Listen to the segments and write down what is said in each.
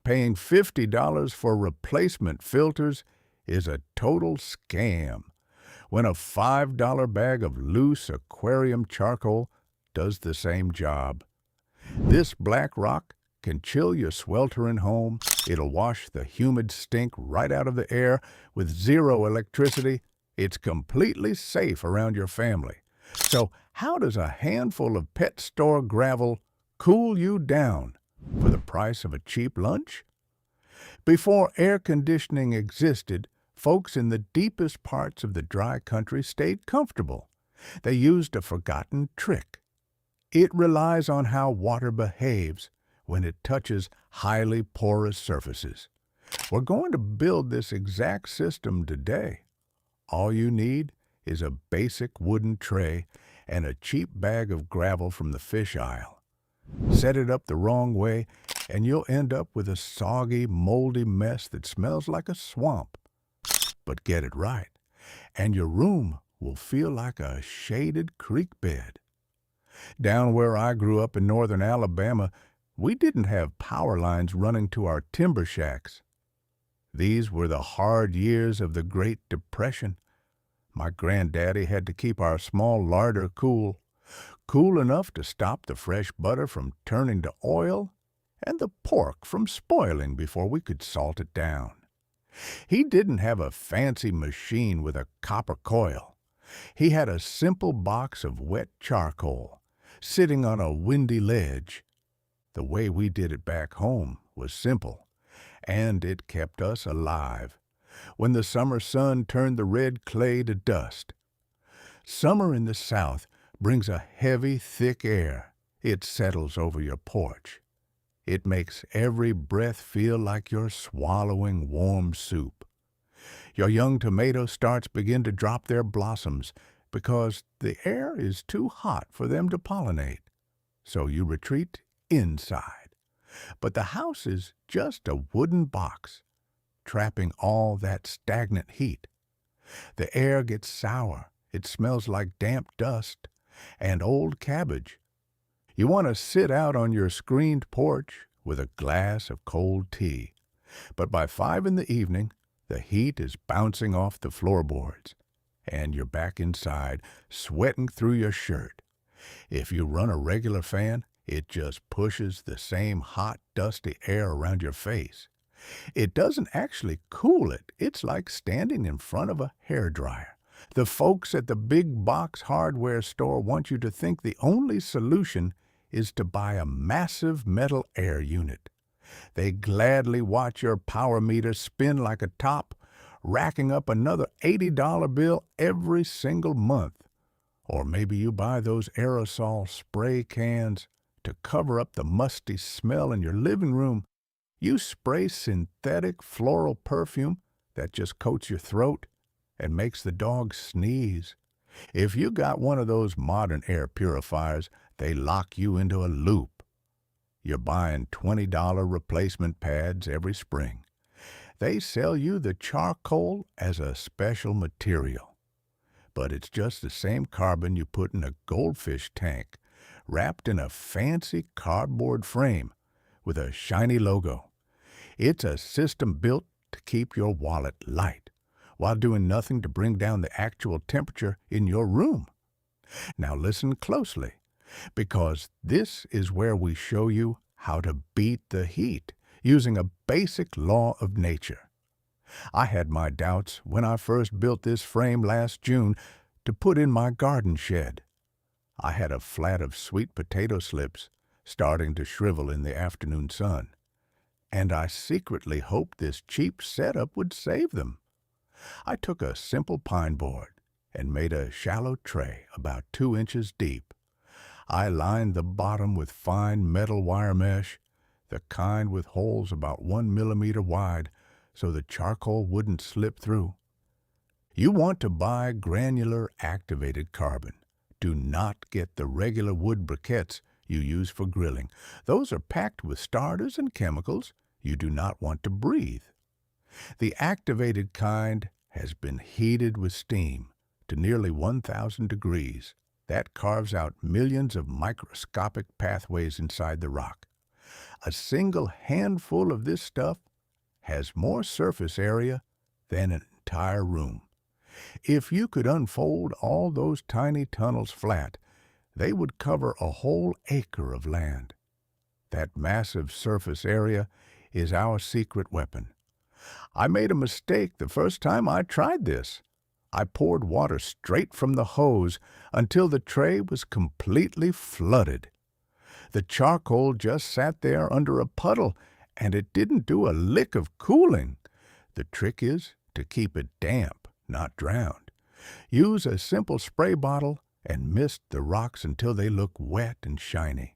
paying $50 for replacement filters is a total scam when a $5 bag of loose aquarium charcoal does the same job. This black rock can chill your sweltering home. It'll wash the humid stink right out of the air with zero electricity. It's completely safe around your family. So how does a handful of pet store gravel cool you down for the price of a cheap lunch? Before air conditioning existed, folks in the deepest parts of the dry country stayed comfortable. They used a forgotten trick. It relies on how water behaves when it touches highly porous surfaces. We're going to build this exact system today. All you need is a basic wooden tray and a cheap bag of gravel from the fish aisle. Set it up the wrong way, and you'll end up with a soggy, moldy mess that smells like a swamp. But get it right, and your room will feel like a shaded creek bed. Down where I grew up in northern Alabama, we didn't have power lines running to our timber shacks. These were the hard years of the Great Depression. My granddaddy had to keep our small larder cool enough to stop the fresh butter from turning to oil and the pork from spoiling before we could salt it down. He didn't have a fancy machine with a copper coil. He had a simple box of wet charcoal sitting on a windy ledge. The way we did it back home was simple, and it kept us alive when the summer sun turned the red clay to dust. Summer in the South brings a heavy, thick air. It settles over your porch. It makes every breath feel like you're swallowing warm soup. Your young tomato starts begin to drop their blossoms because the air is too hot for them to pollinate. So you retreat inside. But the house is just a wooden box, trapping all that stagnant heat. The air gets sour. It smells like damp dust and old cabbage. You want to sit out on your screened porch with a glass of cold tea. But by 5 in the evening, the heat is bouncing off the floorboards, and you're back inside, sweating through your shirt. If you run a regular fan, it just pushes the same hot, dusty air around your face. It doesn't actually cool it. It's like standing in front of a hairdryer. The folks at the big box hardware store want you to think the only solution is to buy a massive metal air unit. They gladly watch your power meter spin like a top, racking up another $80 bill every single month. Or maybe you buy those aerosol spray cans to cover up the musty smell in your living room. You spray synthetic floral perfume that just coats your throat and makes the dog sneeze. If you got one of those modern air purifiers, they lock you into a loop. You're buying $20 replacement pads every spring. They sell you the charcoal as a special material. But it's just the same carbon you put in a goldfish tank, wrapped in a fancy cardboard frame with a shiny logo. It's a system built to keep your wallet light while doing nothing to bring down the actual temperature in your room. Now listen closely, because this is where we show you how to beat the heat using a basic law of nature. I had my doubts when I first built this frame last June to put in my garden shed. I had a flat of sweet potato slips starting to shrivel in the afternoon sun, and I secretly hoped this cheap setup would save them. I took a simple pine board and made a shallow tray about 2 inches deep. I lined the bottom with fine metal wire mesh, the kind with holes about 1 millimeter wide, so the charcoal wouldn't slip through. You want to buy granular activated carbon. Do not get the regular wood briquettes you use for grilling. Those are packed with starters and chemicals you do not want to breathe. The activated kind has been heated with steam to nearly 1,000 degrees. That carves out millions of microscopic pathways inside the rock. A single handful of this stuff has more surface area than an entire room. If you could unfold all those tiny tunnels flat, they would cover a whole acre of land. That massive surface area is our secret weapon. I made a mistake the first time I tried this. I poured water straight from the hose until the tray was completely flooded. The charcoal just sat there under a puddle, and it didn't do a lick of cooling. The trick is to keep it damp, not drowned. Use a simple spray bottle and mist the rocks until they look wet and shiny.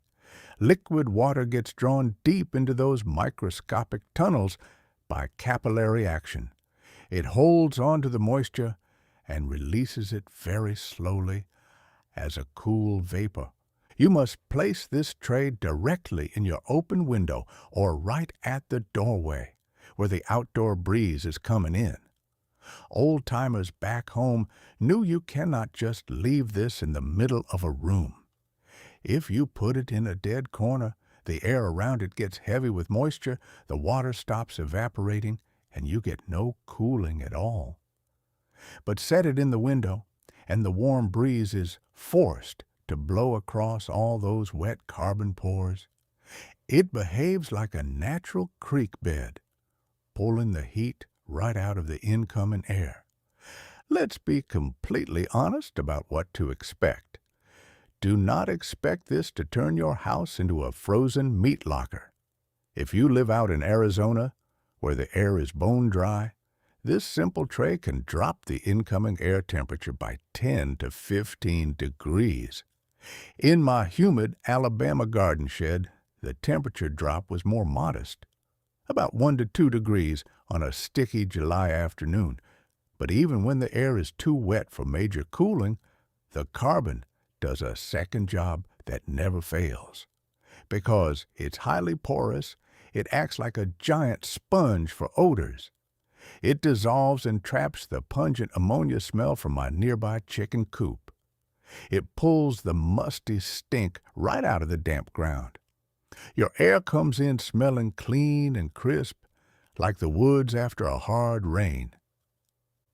Liquid water gets drawn deep into those microscopic tunnels by capillary action. It holds on to the moisture and releases it very slowly as a cool vapor. You must place this tray directly in your open window or right at the doorway where the outdoor breeze is coming in. Old-timers back home knew you cannot just leave this in the middle of a room. If you put it in a dead corner, the air around it gets heavy with moisture, the water stops evaporating, and you get no cooling at all. But set it in the window, and the warm breeze is forced to blow across all those wet carbon pores. It behaves like a natural creek bed, pulling the heat right out of the incoming air. Let's be completely honest about what to expect. Do not expect this to turn your house into a frozen meat locker. If you live out in Arizona, where the air is bone dry, this simple tray can drop the incoming air temperature by 10 to 15 degrees. In my humid Alabama garden shed, the temperature drop was more modest, about 1 to 2 degrees on a sticky July afternoon. But even when the air is too wet for major cooling, the carbon does a second job that never fails. Because it's highly porous, it acts like a giant sponge for odors. It dissolves and traps the pungent ammonia smell from my nearby chicken coop. It pulls the musty stink right out of the damp ground. Your air comes in smelling clean and crisp, like the woods after a hard rain.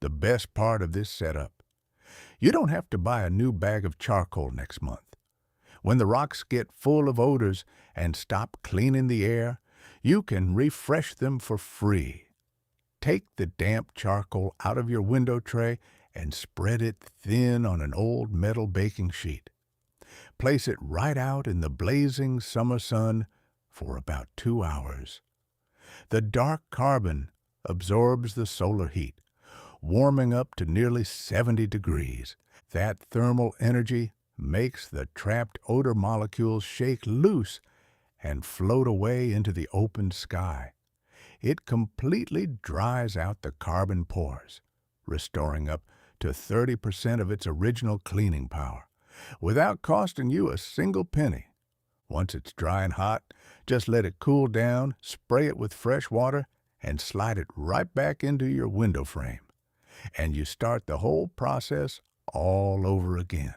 The best part of this setup: you don't have to buy a new bag of charcoal next month. When the rocks get full of odors and stop cleaning the air, you can refresh them for free. Take the damp charcoal out of your window tray and spread it thin on an old metal baking sheet. Place it right out in the blazing summer sun for about 2 hours. The dark carbon absorbs the solar heat, warming up to nearly 70 degrees. That thermal energy makes the trapped odor molecules shake loose and float away into the open sky. It completely dries out the carbon pores, restoring up to 30% of its original cleaning power, without costing you a single penny. Once it's dry and hot, just let it cool down, spray it with fresh water, and slide it right back into your window frame. And you start the whole process all over again.